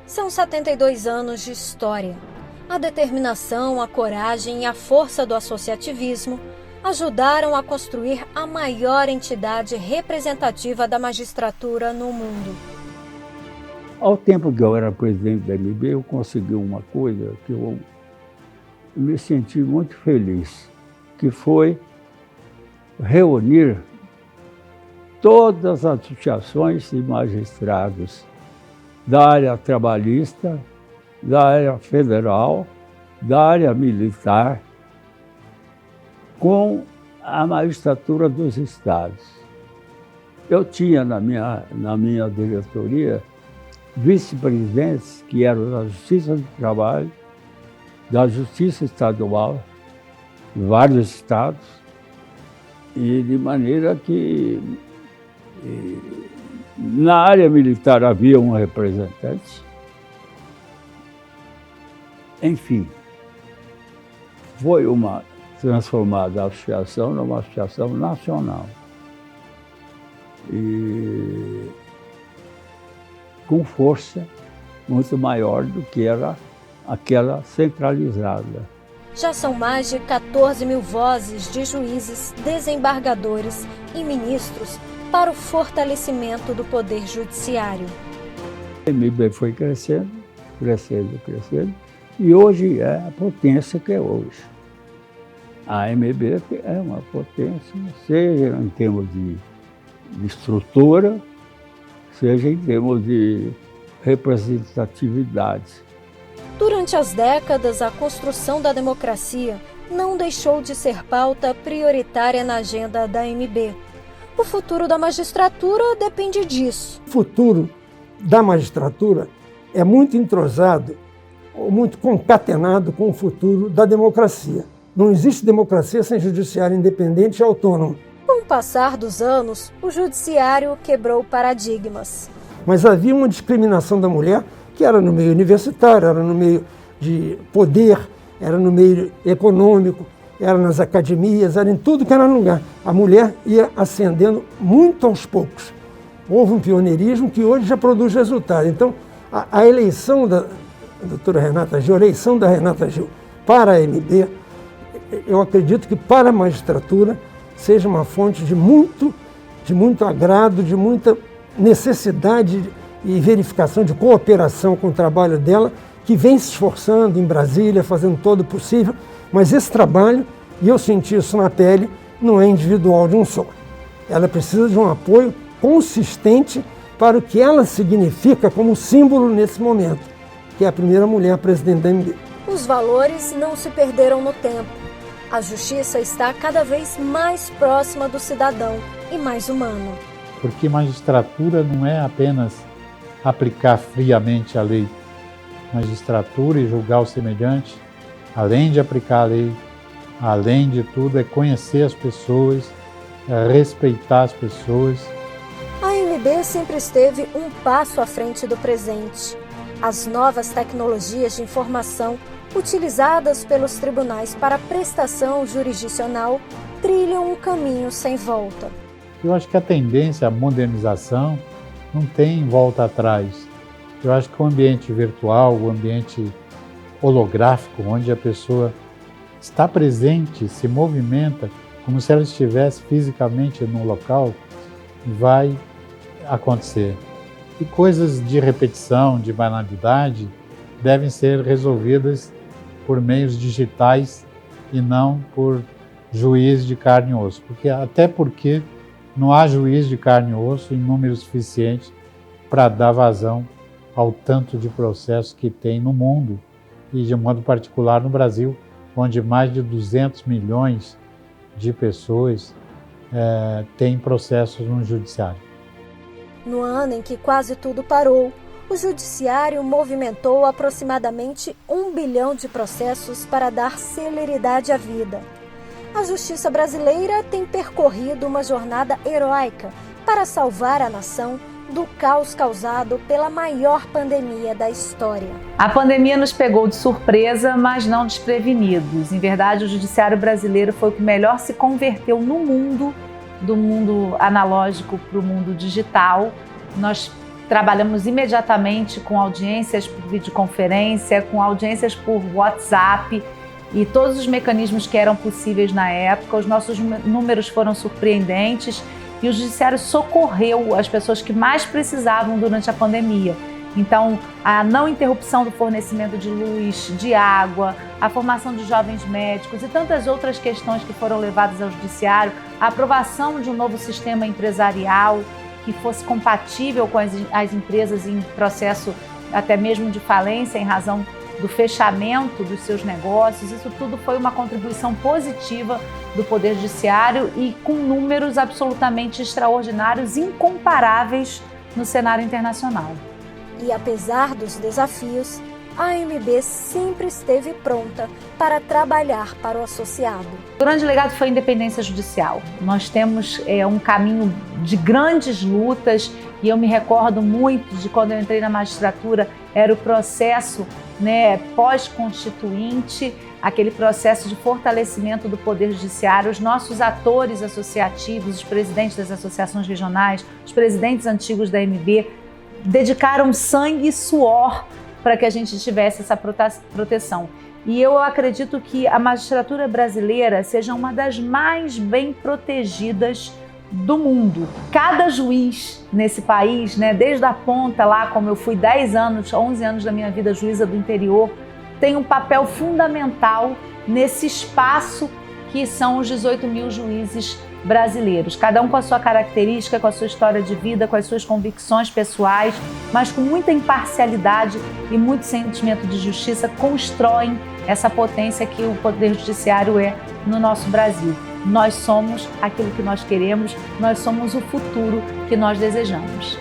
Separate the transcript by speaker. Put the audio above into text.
Speaker 1: São 72 anos de história. A determinação, a coragem e a força do associativismo ajudaram a construir a maior entidade representativa da magistratura no mundo.
Speaker 2: Ao tempo que eu era presidente da MB, eu consegui uma coisa que eu me senti muito feliz, que foi reunir todas as associações de magistrados da área trabalhista, da área federal, da área militar, com a magistratura dos estados. Eu tinha na minha diretoria vice-presidentes que eram da Justiça do Trabalho, da Justiça Estadual, de vários estados, e de maneira que na área militar havia um representante. Enfim, foi transformada a associação numa associação nacional. E com força muito maior do que era aquela centralizada.
Speaker 1: Já são mais de 14 mil vozes de juízes, desembargadores e ministros para o fortalecimento do poder judiciário.
Speaker 2: A MB foi crescendo, e hoje é a potência que é hoje. A MB é uma potência, seja em termos de estrutura, seja em termos de representatividade.
Speaker 1: Durante as décadas, a construção da democracia não deixou de ser pauta prioritária na agenda da MB. O futuro da magistratura depende disso.
Speaker 3: O futuro da magistratura é muito entrosado, ou muito concatenado com o futuro da democracia. Não existe democracia sem judiciário independente e autônomo.
Speaker 1: Com o passar dos anos, o judiciário quebrou paradigmas.
Speaker 3: Mas havia uma discriminação da mulher que era no meio universitário, era no meio de poder, era no meio econômico, era nas academias, era em tudo que era lugar. A mulher ia ascendendo muito aos poucos. Houve um pioneirismo que hoje já produz resultado. Então, a eleição da doutora Renata Gil, a eleição da Renata Gil para a MB, eu acredito que para a magistratura seja uma fonte de muito agrado, de muita necessidade e verificação de cooperação com o trabalho dela, que vem se esforçando em Brasília, fazendo todo o possível, mas esse trabalho, e eu senti isso na pele, não é individual de um só. Ela precisa de um apoio consistente para o que ela significa como símbolo nesse momento, que é a primeira mulher presidente da MB.
Speaker 1: Os valores não se perderam no tempo. A justiça está cada vez mais próxima do cidadão e mais humana.
Speaker 4: Porque magistratura não é apenas aplicar friamente a lei. Magistratura e julgar o semelhante, além de aplicar a lei, além de tudo, é conhecer as pessoas, é respeitar as pessoas.
Speaker 1: A MB sempre esteve um passo à frente do presente. As novas tecnologias de informação utilizadas pelos tribunais para prestação jurisdicional trilham um caminho sem volta.
Speaker 4: Eu acho que a tendência à modernização não tem volta atrás. Eu acho que o ambiente virtual, o ambiente holográfico, onde a pessoa está presente, se movimenta, como se ela estivesse fisicamente no local, vai acontecer. E coisas de repetição, de banalidade, devem ser resolvidas por meios digitais e não por juiz de carne e osso. Até porque não há juiz de carne e osso em número suficiente para dar vazão ao tanto de processos que tem no mundo e de modo particular no Brasil, onde mais de 200 milhões de pessoas têm processos no judiciário.
Speaker 1: No ano em que quase tudo parou, o judiciário movimentou aproximadamente 1 bilhão de processos para dar celeridade à vida. A justiça brasileira tem percorrido uma jornada heróica para salvar a nação do caos causado pela maior pandemia da história.
Speaker 5: A pandemia nos pegou de surpresa, mas não desprevenidos. Em verdade, o judiciário brasileiro foi o que melhor se converteu no mundo, do mundo analógico para o mundo digital. Nós trabalhamos imediatamente com audiências por videoconferência, com audiências por WhatsApp e todos os mecanismos que eram possíveis na época. Os nossos números foram surpreendentes e o Judiciário socorreu as pessoas que mais precisavam durante a pandemia. Então, a não interrupção do fornecimento de luz, de água, a formação de jovens médicos e tantas outras questões que foram levadas ao Judiciário, a aprovação de um novo sistema empresarial que fosse compatível com as empresas em processo até mesmo de falência em razão do fechamento dos seus negócios. Isso tudo foi uma contribuição positiva do Poder Judiciário e com números absolutamente extraordinários, incomparáveis no cenário internacional.
Speaker 1: E apesar dos desafios, a AMB sempre esteve pronta para trabalhar para o associado.
Speaker 5: O grande legado foi a independência judicial. Nós temos um caminho de grandes lutas e eu me recordo muito de quando eu entrei na magistratura, era o processo pós-constituinte, aquele processo de fortalecimento do Poder Judiciário. Os nossos atores associativos, os presidentes das associações regionais, os presidentes antigos da AMB, dedicaram sangue e suor para que a gente tivesse essa proteção. E eu acredito que a magistratura brasileira seja uma das mais bem protegidas do mundo. Cada juiz nesse país, desde a ponta lá, como eu fui 10 anos, 11 anos da minha vida juíza do interior, tem um papel fundamental nesse espaço que são os 18 mil juízes brasileiros, cada um com a sua característica, com a sua história de vida, com as suas convicções pessoais, mas com muita imparcialidade e muito sentimento de justiça, constroem essa potência que o Poder Judiciário é no nosso Brasil. Nós somos aquilo que nós queremos, nós somos o futuro que nós desejamos.